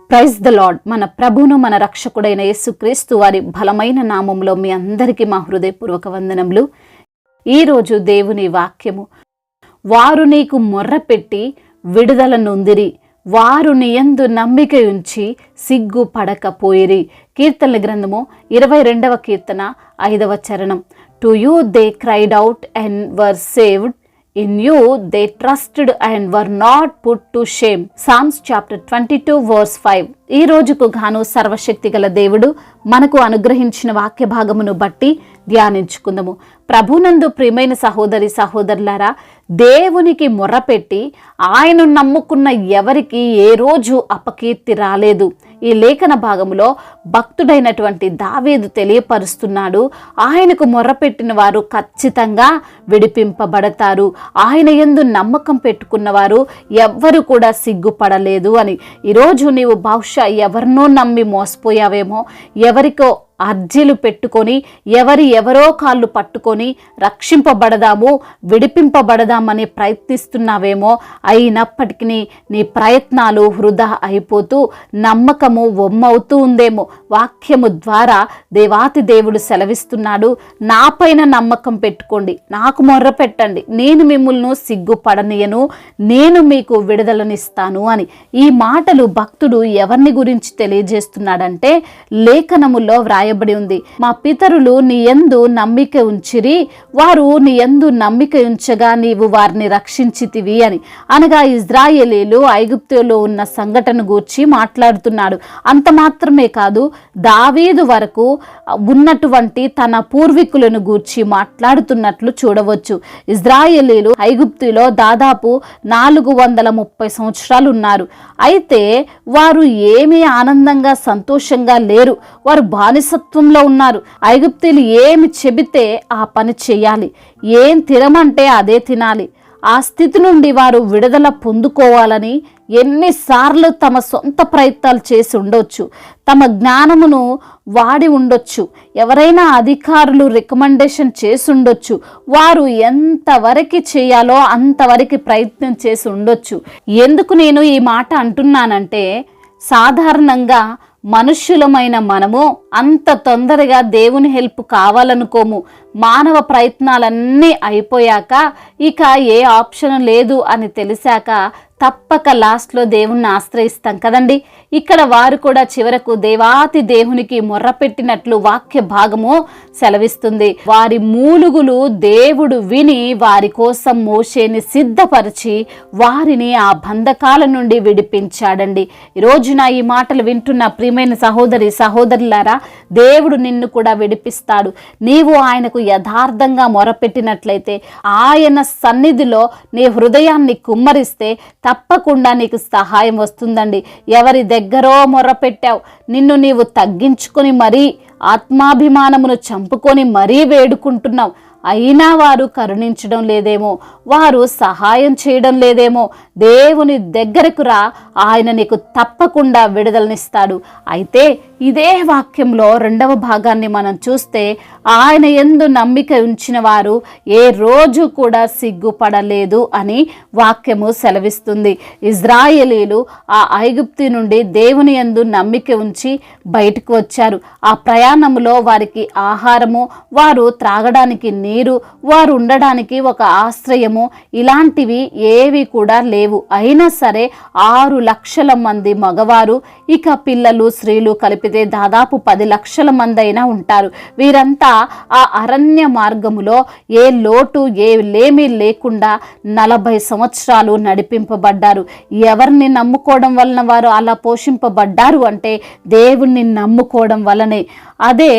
Praise the lord. మన ప్రభువును మన రక్షకుడైన యేసుక్రీస్తు వారి బలమైన నామంలో మీ అందరికీ మా హృదయపూర్వక వందనములు. ఈరోజు దేవుని వాక్యము, వారు నీకు మొర్రపెట్టి విడుదల నొందిరి, వారు నీ యందు నమ్మిక ఉంచి సిగ్గుపడకపోయిరి. కీర్తనల గ్రంథము 22వ కీర్తన 5వ చరణం. To you they cried out and were saved, in you they trusted and were not put to shame. Psalms chapter 22 verse 5. ఈ రోజుకు గాను సర్వశక్తి గల దేవుడు మనకు అనుగ్రహించిన వాక్య భాగమును బట్టి ధ్యానించుకుందాము. ప్రభునందు ప్రియమైన సహోదరి సహోదరులారా, దేవునికి మొర్రపెట్టి ఆయన నమ్ముకున్న ఎవరికి ఏ రోజు అపకీర్తి రాలేదు. ఈ లేఖన భాగములో భక్తుడైనటువంటి దావీదు తెలియపరుస్తున్నాడు, ఆయనకు మొర్రపెట్టిన వారు ఖచ్చితంగా విడిపింపబడతారు, ఆయన యందు నమ్మకం పెట్టుకున్న వారు ఎవ్వరు కూడా సిగ్గుపడలేదు అని. ఈరోజు నీవు బహుశా ఎవరినో నమ్మి మోసపోయావేమో, ఎవరికో అర్జీలు పెట్టుకొని ఎవరో కాళ్ళు పట్టుకొని రక్షింపబడదాము, విడిపింపబడదామని ప్రయత్నిస్తున్నావేమో. అయినప్పటికీ నీ ప్రయత్నాలు వృధా అయిపోతూ నమ్మకము వమ్మవుతూ ఉందేమో. వాక్యము ద్వారా దేవాతి దేవుడు సెలవిస్తున్నాడు, నాపైన నమ్మకం పెట్టుకోండి, నాకు మొర్ర పెట్టండి, నేను మిమ్మల్ని సిగ్గుపడనీయను, నేను మీకు విడుదలనిస్తాను అని. ఈ మాటలు భక్తుడు ఎవరిని గురించి తెలియజేస్తున్నాడంటే, లేఖనములో వ్రాయబడి ఉంది, మా పితరులు నీ యందు నమ్మిక ఉంచిరి, వారు నీ యందు నమ్మిక ఉంచగా నీవు వారిని రక్షించితివి అని. అనగా ఇజ్రాయేలీలు ఐగుప్తులో ఉన్న సంఘటన గూర్చి మాట్లాడుతున్నాడు. అంత మాత్రమే కాదు, దావీదు వరకు ఉన్నటువంటి తన పూర్వీకులను గూర్చి మాట్లాడుతున్నట్లు చూడవచ్చు. ఇజ్రాయేలీలు ఐగుప్తులో దాదాపు 430 సంవత్సరాలు ఉన్నారు. అయితే వారు ఏమీ ఆనందంగా సంతోషంగా లేరు, వారు బానిసత్వంలో ఉన్నారు. ఐగుప్తీయులు ఏమి చెబితే ఆ పని చేయాలి, ఏం తినమంటే అదే తినాలి. ఆ స్థితి నుండి వారు విడుదల పొందుకోవాలని ఎన్నిసార్లు తమ సొంత ప్రయత్నాలు చేసి ఉండొచ్చు, తమ జ్ఞానమును వాడి ఉండొచ్చు, ఎవరైనా అధికారులు రికమెండేషన్ చేసి ఉండొచ్చు, వారు ఎంతవరకు చేయాలో అంతవరకు ప్రయత్నం చేసి ఉండొచ్చు. ఎందుకు నేను ఈ మాట అంటున్నానంటే, సాధారణంగా మనుష్యులమైన మనము అంత తొందరగా దేవుని హెల్ప్ కావాలనుకోము. మానవ ప్రయత్నాలన్నీ అయిపోయాక ఇక ఏ ఆప్షన్ లేదు అని తెలిసాక తప్పక లాస్ట్లో దేవుణ్ణి ఆశ్రయిస్తాం కదండి. ఇక్కడ వారు కూడా చివరకు దేవాతి దేవునికి మొర్రపెట్టినట్లు వాక్య భాగము సెలవిస్తుంది. వారి మూలుగులు దేవుడు విని వారి కోసం మోషేని సిద్ధపరిచి వారిని ఆ బంధకాల నుండి విడిపించాడండి. ఈరోజు నా ఈ మాటలు వింటున్న ప్రియమైన సహోదరి సహోదరులారా, దేవుడు నిన్ను కూడా విడిపిస్తాడు. నీవు ఆయనకు యథార్థంగా మొరపెట్టినట్లయితే, ఆయన సన్నిధిలో నీ హృదయాన్ని కుమ్మరిస్తే తప్పకుండా నీకు సహాయం వస్తుందండి. ఎవరి దగ్గరో మొర్రపెట్టావు, నిన్ను నీవు తగ్గించుకొని మరీ ఆత్మాభిమానమును చంపుకొని మరీ వేడుకుంటున్నావు, అయినా వారు కరుణించడం లేదేమో, వారు సహాయం చేయడం లేదేమో. దేవుని దగ్గరకు రా, ఆయన నీకు తప్పకుండా విడుదలనిస్తాడు. అయితే ఇదే వాక్యంలో 2వ భాగాన్ని మనం చూస్తే, ఆయన యందు నమ్మిక ఉంచిన వారు ఏ రోజు కూడా సిగ్గుపడలేదు అని వాక్యము సెలవిస్తుంది. ఇజ్రాయేలీలు ఆ ఐగుప్తు నుండి దేవుని యందు నమ్మిక ఉంచి బయటకు వచ్చారు. ఆ ప్రయాణంలో వారికి ఆహారము, వారు త్రాగడానికి నీరు, వారు ఉండడానికి ఒక ఆశ్రయము, ఇలాంటివి ఏవి కూడా లేవు. అయినా సరే 6 లక్షల మంది మగవారు, ఇక పిల్లలు స్త్రీలు కలిపితే దాదాపు 10 లక్షల మంది అయినా ఉంటారు. వీరంతా ఆ అరణ్య మార్గములో ఏ లోటు ఏ లేమి లేకుండా 40 సంవత్సరాలు నడిపింపబడ్డారు. ఎవరిని నమ్ముకోవడం వలన వారు అలా పోషింపబడ్డారు అంటే దేవుణ్ణి నమ్ముకోవడం వలనే. అదే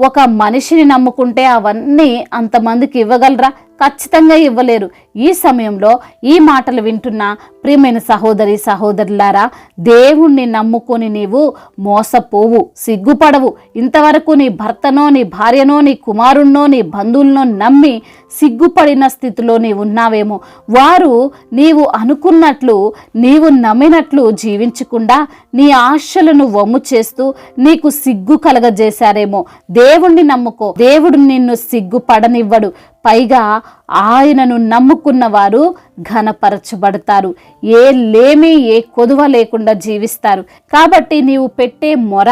ఒక మనిషిని నమ్ముకుంటే అవన్నీ అంతమందికి ఇవ్వగలరా? ఖచ్చితంగా ఇవ్వలేరు. ఈ సమయంలో ఈ మాటలు వింటున్న ప్రియమైన సహోదరి సహోదరులారా, దేవుణ్ణి నమ్ముకొని నీవు మోసపోవు, సిగ్గుపడవు. ఇంతవరకు నీ భర్తనో నీ భార్యనో నీ కుమారుణ్ణో నీ బంధువులనో నమ్మి సిగ్గుపడిన స్థితిలో నీవు ఉన్నావేమో. వారు నీవు అనుకున్నట్లు నీవు నమ్మినట్లు జీవించకుండా నీ ఆశలను వమ్ము చేస్తూ నీకు సిగ్గు కలగజేశారేమో. దేవుణ్ణి నమ్ముకో, దేవుడు నిన్ను సిగ్గుపడనివ్వడు. పైగా ఆయనను నమ్ముకున్న వారు ఘనపరచబడతారు. ఏ లేమి ఏ కొదువ లేకుండా జీవిస్తారు. కాబట్టి నీవు పెట్టే మొర,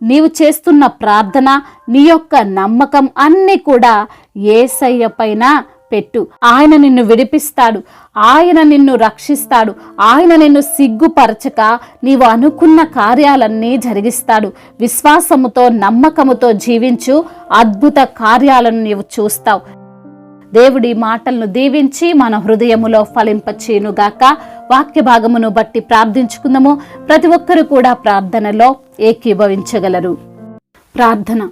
నీవు చేస్తున్న ప్రార్థన, నీ యొక్క నమ్మకం అన్నీ కూడా యేసయ్య పైన పెట్టు. ఆయన నిన్ను విడిపిస్తాడు, ఆయన నిన్ను రక్షిస్తాడు, ఆయన నిన్ను సిగ్గుపరచక నీవు అనుకున్న కార్యాలన్నీ జరిగిస్తాడు. విశ్వాసముతో నమ్మకముతో జీవించు, అద్భుత కార్యాలను నీవు చూస్తావు. దేవుడి మాటలను దీవించి మన హృదయములో ఫలింపచేయునుగాక. వాక్య భాగమును బట్టి ప్రార్థించుకుందాము. ప్రతి ఒక్కరు కూడా ప్రార్థనలో ఏకీభవించగలరు. ప్రార్థన.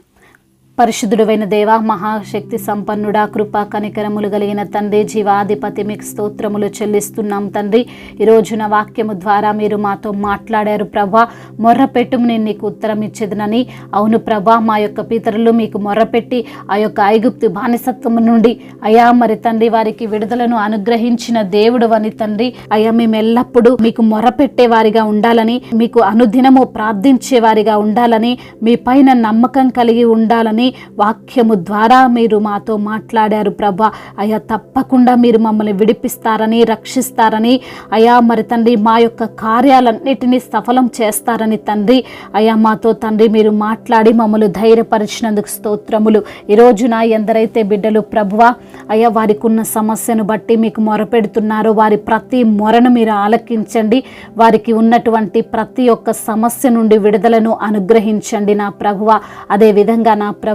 పరిశుద్ధుడైన దేవా, మహాశక్తి సంపన్నుడా, కృపా కనికరములు కలిగిన తండ్రి, జీవాధిపతి, మీకు స్తోత్రములు చెల్లిస్తున్నాం తండ్రి. ఈ రోజున వాక్యము ద్వారా మీరు మాతో మాట్లాడారు ప్రభా. మొర్రపెట్టుము, నేను నీకు ఉత్తరం ఇచ్చేదనని. అవును ప్రభా, మా యొక్క పితరులు మీకు మొర్రపెట్టి ఆ యొక్క ఐగుప్తు బానిసత్వము నుండి అయా మరి తండ్రి వారికి విడుదలను అనుగ్రహించిన దేవుడు అని తండ్రి. అయ్యా, మేము ఎల్లప్పుడూ మీకు మొర్రపెట్టే వారిగా ఉండాలని, మీకు అనుదినము ప్రార్థించే వారిగా ఉండాలని, మీ పైన నమ్మకం కలిగి ఉండాలని వాక్యము ద్వారా మీరు మాతో మాట్లాడారు ప్రభా. అయ్యా, తప్పకుండా మీరు మమ్మల్ని విడిపిస్తారని, రక్షిస్తారని, అయ్యా మరి తండ్రి మా యొక్క కార్యాలన్నిటినీ సఫలం చేస్తారని తండ్రి. అయ్యా, మాతో తండ్రి మీరు మాట్లాడి మమ్మల్ని ధైర్యపరిచినందుకు స్తోత్రములు. ఈ రోజున ఎందరైతే బిడ్డలు ప్రభువా అయ్యా వారికి ఉన్న సమస్యను బట్టి మీకు మొరపెడుతున్నారో వారి ప్రతి మొరను మీరు ఆలకించండి. వారికి ఉన్నటువంటి ప్రతి ఒక్క సమస్య నుండి విడుదలను అనుగ్రహించండి నా ప్రభువా. అదేవిధంగా నా ప్రభువా,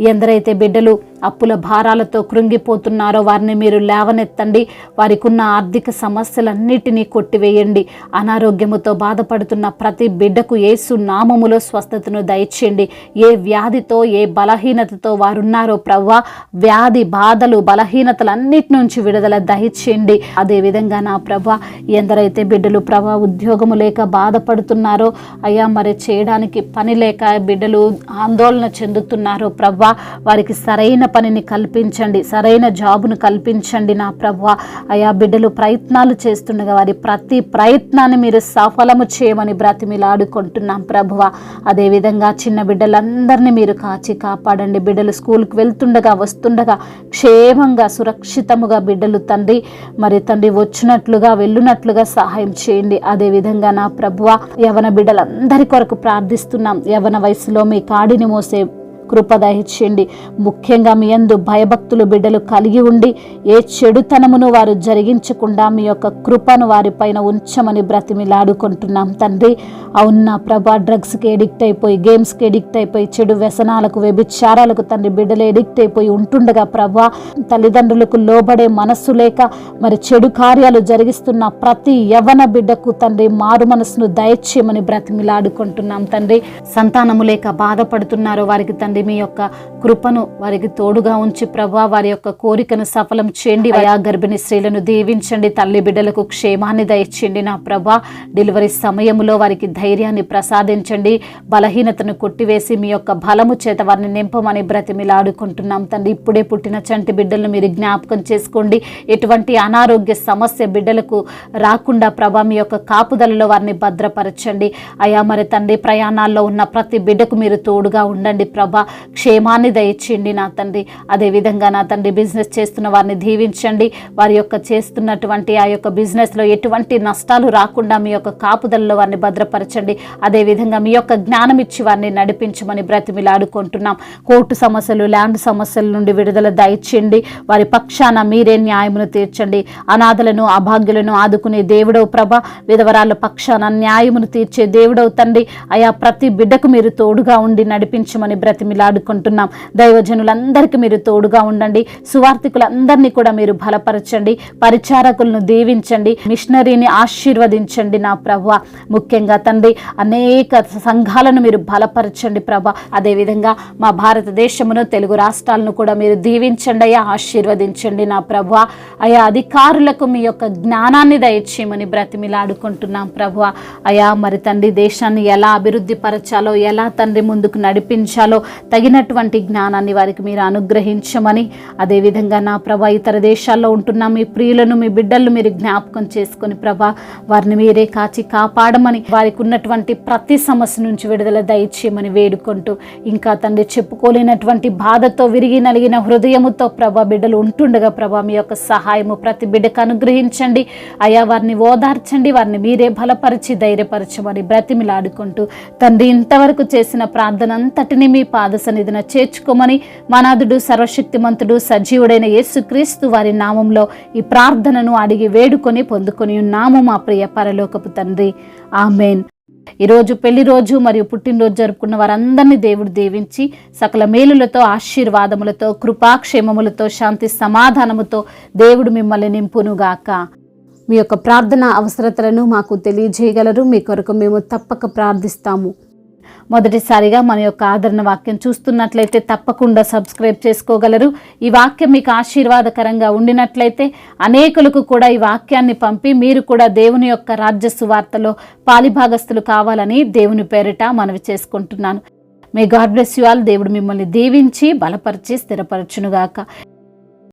ఎందరైతే బిడ్డలు అప్పుల భారాలతో కృంగిపోతున్నారో వారిని మీరు లేవనెత్తండి. వారికి ఉన్న ఆర్థిక సమస్యలన్నిటినీ కొట్టివేయండి. అనారోగ్యముతో బాధపడుతున్న ప్రతి బిడ్డకు యేసు నామములో స్వస్థతను దయచేయండి. ఏ వ్యాధితో ఏ బలహీనతతో వారున్నారో ప్రభువా, వ్యాధి బాధలు బలహీనతలన్నిటి నుంచి విడుదల దయచేయండి. అదేవిధంగా నా ప్రభువా, ఎందరైతే బిడ్డలు ప్రభువా ఉద్యోగము లేక బాధపడుతున్నారో అయ్యా మరి చేయడానికి పని లేక బిడ్డలు ఆందోళన చెందుతున్నారో ప్రభువా, వారికి సరైన పనిని కల్పించండి, సరైన జాబును కల్పించండి నా ప్రభువా. అయా బిడ్డలు ప్రయత్నాలు చేస్తుండగా వారి ప్రతి ప్రయత్నాన్ని మీరు సఫలము చేయమని బ్రతిమిలాడుకుంటున్నాం ప్రభువా. అదేవిధంగా చిన్న బిడ్డలందరినీ మీరు కాచి కాపాడండి. బిడ్డలు స్కూల్కి వెళ్తుండగా వస్తుండగా క్షేమంగా సురక్షితముగా బిడ్డలు తండ్రి మరి తండ్రి వచ్చినట్లుగా వెళ్ళునట్లుగా సహాయం చేయండి. అదేవిధంగా నా ప్రభువా, యవన బిడ్డలందరి కొరకు ప్రార్థిస్తున్నాం. యవన వయసులో మీ కాడిని మోసే కృప దయచేయండి. ముఖ్యంగా మీ యందు భయభక్తులు బిడ్డలు కలిగి ఉండి ఏ చెడుతనమును వారు జరిగించకుండా మీ యొక్క కృపను వారిపైన ఉంచమని బ్రతిమిలాడుకుంటున్నాం తండ్రి. అవునా ప్రభా, డ్రగ్స్కి ఎడిక్ట్ అయిపోయి, గేమ్స్కి ఎడిక్ట్ అయిపోయి, చెడు వ్యసనాలకు వ్యభిచారాలకు తండ్రి బిడ్డలు ఎడిక్ట్ అయిపోయి ఉంటుండగా ప్రభా, తల్లిదండ్రులకు లోబడే మనస్సు లేక మరి చెడు కార్యాలు జరిగిస్తున్న ప్రతి యవ్వన బిడ్డకు తండ్రి మారు మనసును దయచేయమని బ్రతిమిలాడుకుంటున్నాం తండ్రి. సంతానము లేక బాధపడుతున్నారో వారికి తండ్రి మీ యొక్క కృపను వారికి తోడుగా ఉంచి ప్రభా వారి యొక్క కోరికను సఫలం చేయండి. ఆయా గర్భిణీ స్త్రీలను దీవించండి. తల్లి బిడ్డలకు క్షేమాన్ని దయచేయండి నా ప్రభా. డెలివరీ సమయంలో వారికి ధైర్యాన్ని ప్రసాదించండి. బలహీనతను కొట్టివేసి మీ యొక్క బలము చేత వారిని నింపమని బ్రతిమిలాడుకుంటున్నాం తండ్రి. ఇప్పుడే పుట్టిన చంటి బిడ్డలను మీరు జ్ఞాపకం చేసుకోండి. ఎటువంటి అనారోగ్య సమస్య బిడ్డలకు రాకుండా ప్రభా మీ యొక్క కాపుదలలో వారిని భద్రపరచండి. అయా మరి తండ్రి ప్రయాణాల్లో ఉన్న ప్రతి బిడ్డకు మీరు తోడుగా ఉండండి ప్రభా. క్షేమాన్ని దయచేయండి నా తండ్రి. అదేవిధంగా నా తండ్రి బిజినెస్ చేస్తున్న వారిని దీవించండి. వారి యొక్క చేస్తున్నటువంటి ఆ యొక్క బిజినెస్లో ఎటువంటి నష్టాలు రాకుండా మీ యొక్క కాపుదలలో వారిని భద్రపరచండి. అదేవిధంగా మీ యొక్క జ్ఞానం ఇచ్చి వారిని నడిపించమని బ్రతిమిలాడుకుంటున్నాం. కోర్టు సమస్యలు, ల్యాండ్ సమస్యల నుండి విడుదల దయచేయండి. వారి పక్షాన మీరే న్యాయమును తీర్చండి. అనాథలను అభాగ్యులను ఆదుకునే దేవుడవు ప్రభ. విధవరాల పక్షాన న్యాయమును తీర్చే దేవుడవు తండ్రి. అయా ప్రతి బిడ్డకు మీరు తోడుగా ఉండి నడిపించమని బ్రతిమిలాడుకుంటున్నాం. దైవజనులందరికీ మీరు తోడుగా ఉండండి. సువార్థికులందరినీ కూడా మీరు బలపరచండి. పరిచారకులను దీవించండి. మిషనరీని ఆశీర్వదించండి నా ప్రభువా. ముఖ్యంగా తండ్రి అనేక సంఘాలను మీరు బలపరచండి ప్రభా. అదేవిధంగా మా భారతదేశమును, తెలుగు రాష్ట్రాలను కూడా మీరు దీవించండి అయ్యా, ఆశీర్వదించండి నా ప్రభువా. అయా అధికారులకు మీ యొక్క జ్ఞానాన్ని దయచేయమని బ్రతిమిలాడుకుంటున్నాం ప్రభువా. అయా మరి తండ్రి దేశాన్ని ఎలా అభివృద్ధి పరచాలో, ఎలా తండ్రి ముందుకు నడిపించాలో తగినటువంటి జ్ఞానాన్ని వారికి మీరు అనుగ్రహించమని, అదేవిధంగా నా ప్రభా ఇతర దేశాల్లో ఉంటున్న మీ ప్రియులను మీ బిడ్డలను మీరు జ్ఞాపకం చేసుకొని ప్రభా వారిని మీరే కాచి కాపాడమని, వారికి ఉన్నటువంటి ప్రతి సమస్య నుంచి విడుదల దయచేయమని వేడుకుంటూ, ఇంకా తండ్రి చెప్పుకోలేనటువంటి బాధతో విరిగి నలిగిన హృదయముతో ప్రభా బిడ్డలు ఉంటుండగా ప్రభా మీ యొక్క సహాయము ప్రతి బిడ్డకు అనుగ్రహించండి అయా, వారిని ఓదార్చండి, వారిని మీరే బలపరిచి ధైర్యపరచమని బ్రతిమిలాడుకుంటూ తండ్రి ఇంతవరకు చేసిన ప్రార్థన అంతటిని మీ పాద సన్నిధిన చేర్చుకోమని మనాథుడు సర్వశక్తిమంతుడు సజీవుడైన యేసుక్రీస్తు వారి నామంలో ఈ ప్రార్థనను అడిగి వేడుకొని పొందుకొని ఉన్నాము మా ప్రియ పరలోకపు తండ్రి, ఆమేన్. ఈరోజు పెళ్లి రోజు మరియు పుట్టినరోజు జరుపుకున్న వారందరినీ దేవుడు దీవించి సకల మేలులతో ఆశీర్వాదములతో కృపాక్షేమములతో శాంతి సమాధానముతో దేవుడు మిమ్మల్ని నింపునుగాక. మీ యొక్క ప్రార్థన అవసరతలను మాకు తెలియజేయగలరు. మీ కొరకు మేము తప్పక ప్రార్థిస్తాము. మొదటిసారిగా మన యొక్క ఆదరణ వాక్యం చూస్తున్నట్లయితే తప్పకుండా సబ్స్క్రైబ్ చేసుకోగలరు. ఈ వాక్యం మీకు ఆశీర్వాదకరంగా ఉండినట్లయితే అనేకులకు కూడా ఈ వాక్యాన్ని పంపి మీరు కూడా దేవుని యొక్క రాజ్య సువార్తలో పాలిభాగస్తులు కావాలని దేవుని పేరిట మనవి చేసుకుంటున్నాను. May God bless you all. దేవుడు మిమ్మల్ని దీవించి బలపరిచి స్థిరపరచునుగాక.